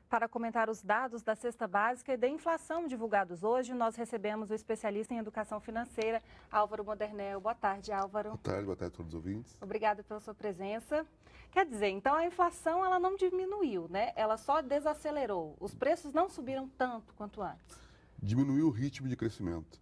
Para comentar os dados da cesta básica e da inflação divulgados hoje, nós recebemos o especialista em educação financeira, Álvaro Modernel. Boa tarde, Álvaro. Boa tarde a todos os ouvintes. Obrigada pela sua presença. Quer dizer, então a inflação ela não diminuiu, né? Ela só desacelerou. Os preços não subiram tanto quanto antes. Diminuiu o ritmo de crescimento.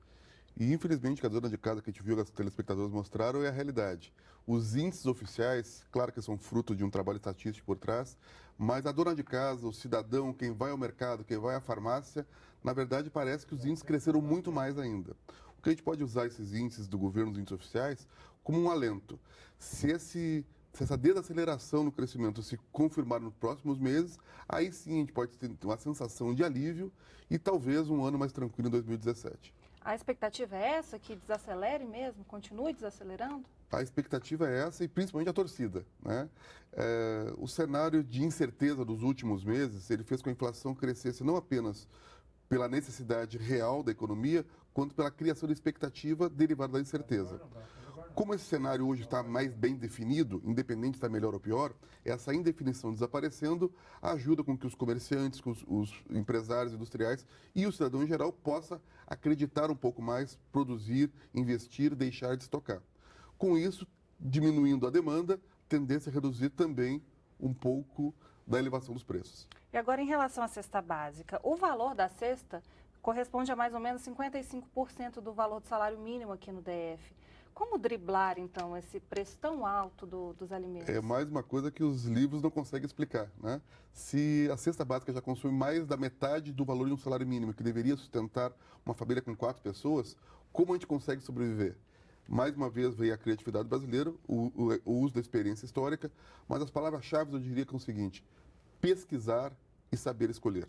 E, infelizmente, a dona de casa que a gente viu, que os telespectadores mostraram, é a realidade. Os índices oficiais, claro que são fruto de um trabalho estatístico por trás, mas a dona de casa, o cidadão, quem vai ao mercado, quem vai à farmácia, na verdade, parece que os índices cresceram muito mais ainda. O que a gente pode usar esses índices do governo, os índices oficiais, como um alento. Se essa desaceleração no crescimento se confirmar nos próximos meses, aí sim a gente pode ter uma sensação de alívio e talvez um ano mais tranquilo em 2017. A expectativa é essa, que desacelere mesmo, continue desacelerando? A expectativa é essa e principalmente a torcida, né? O cenário de incerteza dos últimos meses, ele fez com que a inflação crescesse não apenas pela necessidade real da economia, quanto pela criação de expectativa derivada da incerteza. Como esse cenário hoje está mais bem definido, independente se está melhor ou pior, essa indefinição desaparecendo ajuda com que os comerciantes, com os empresários industriais e o cidadão em geral possa acreditar um pouco mais, produzir, investir, deixar de estocar. Com isso, diminuindo a demanda, tendência a reduzir também um pouco da elevação dos preços. E agora, em relação à cesta básica, o valor da cesta corresponde a mais ou menos 55% do valor do salário mínimo aqui no DF. Como driblar, então, esse preço tão alto dos alimentos? É mais uma coisa que os livros não conseguem explicar, né? Se a cesta básica já consome mais da metade do valor de um salário mínimo, que deveria sustentar uma família com 4 pessoas, como a gente consegue sobreviver? Mais uma vez veio a criatividade brasileira, o uso da experiência histórica, mas as palavras-chave eu diria que é o seguinte: pesquisar e saber escolher,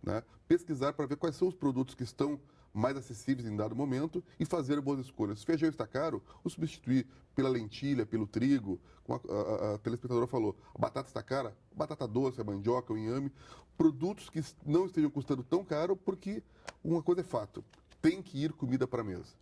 né? Pesquisar para ver quais são os produtos que estão mais acessíveis em dado momento e fazer boas escolhas. Se feijão está caro, o substituir pela lentilha, pelo trigo, como a telespectadora falou, a batata está cara, batata doce, a mandioca, o inhame, produtos que não estejam custando tão caro, porque uma coisa é fato, tem que ir comida para a mesa.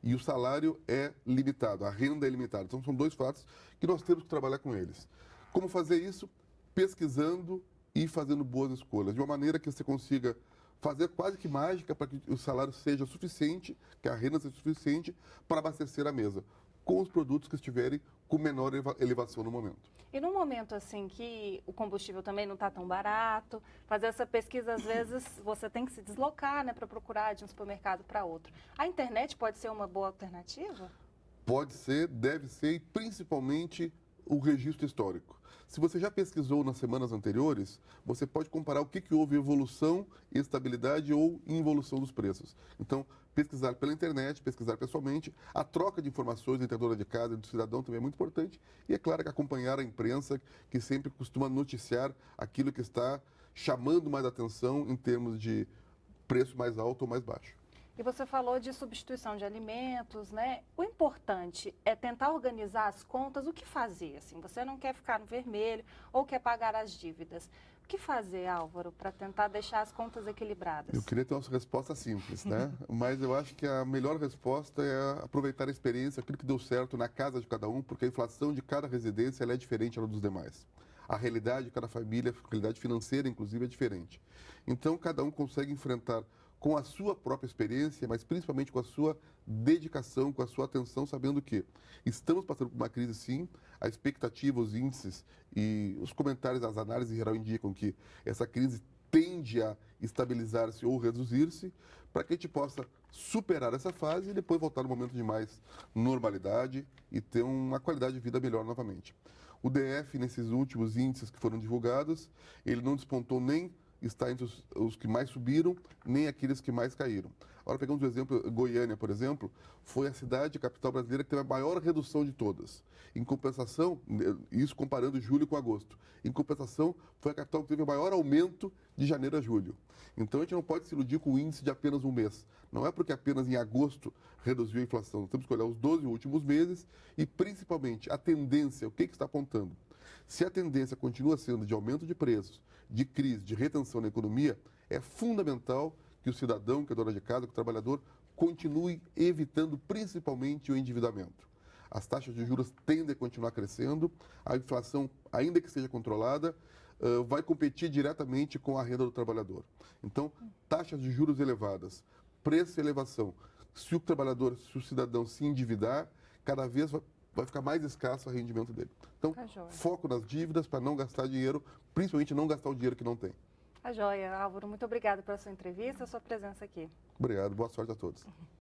E o salário é limitado, a renda é limitada. Então são dois fatos que nós temos que trabalhar com eles. Como fazer isso? Pesquisando e fazendo boas escolhas, de uma maneira que você consiga fazer quase que mágica para que o salário seja suficiente, que a renda seja suficiente para abastecer a mesa, com os produtos que estiverem com menor elevação no momento. E no momento assim que o combustível também não está tão barato, fazer essa pesquisa, às vezes você tem que se deslocar, né, para procurar de um supermercado para outro. A internet pode ser uma boa alternativa? Pode ser, deve ser, e principalmente o registro histórico. Se você já pesquisou nas semanas anteriores, você pode comparar o que houve evolução, estabilidade ou involução dos preços. Então, pesquisar pela internet, pesquisar pessoalmente, a troca de informações entre a dona de casa e do cidadão também é muito importante. E é claro que acompanhar a imprensa, que sempre costuma noticiar aquilo que está chamando mais atenção em termos de preço mais alto ou mais baixo. E você falou de substituição de alimentos, né? O importante é tentar organizar as contas. O que fazer? Assim, você não quer ficar no vermelho ou quer pagar as dívidas. O que fazer, Álvaro, para tentar deixar as contas equilibradas? Eu queria ter uma resposta simples, né? Mas eu acho que a melhor resposta é aproveitar a experiência, aquilo que deu certo na casa de cada um, porque a inflação de cada residência ela é diferente da dos demais. A realidade de cada família, a realidade financeira, inclusive, é diferente. Então, cada um consegue enfrentar com a sua própria experiência, mas principalmente com a sua dedicação, com a sua atenção, sabendo que estamos passando por uma crise, sim, a expectativa, os índices e os comentários, as análises em geral indicam que essa crise tende a estabilizar-se ou reduzir-se, para que a gente possa superar essa fase e depois voltar no momento de mais normalidade e ter uma qualidade de vida melhor novamente. O DF, nesses últimos índices que foram divulgados, ele não despontou nem está entre os que mais subiram, nem aqueles que mais caíram. Agora, pegamos o exemplo, Goiânia, por exemplo, foi a cidade, a capital brasileira, que teve a maior redução de todas. Em compensação, isso comparando julho com agosto, em compensação, foi a capital que teve o maior aumento de janeiro a julho. Então, a gente não pode se iludir com o índice de apenas um mês. Não é porque apenas em agosto reduziu a inflação. Temos que olhar os 12 últimos meses e, principalmente, a tendência, o que está apontando. Se a tendência continua sendo de aumento de preços, de crise, de retenção na economia, é fundamental que o cidadão, que é dona de casa, que o trabalhador, continue evitando principalmente o endividamento. As taxas de juros tendem a continuar crescendo, a inflação, ainda que seja controlada, vai competir diretamente com a renda do trabalhador. Então, taxas de juros elevadas, preço e elevação. Se o trabalhador, se o cidadão se endividar, cada vez vai ficar mais escasso o rendimento dele. Então, Tá joia. foco nas dívidas para não gastar dinheiro, principalmente não gastar o dinheiro que não tem. Tá joia, Álvaro. Muito obrigada pela sua entrevista e a sua presença aqui. Obrigado, boa sorte a todos.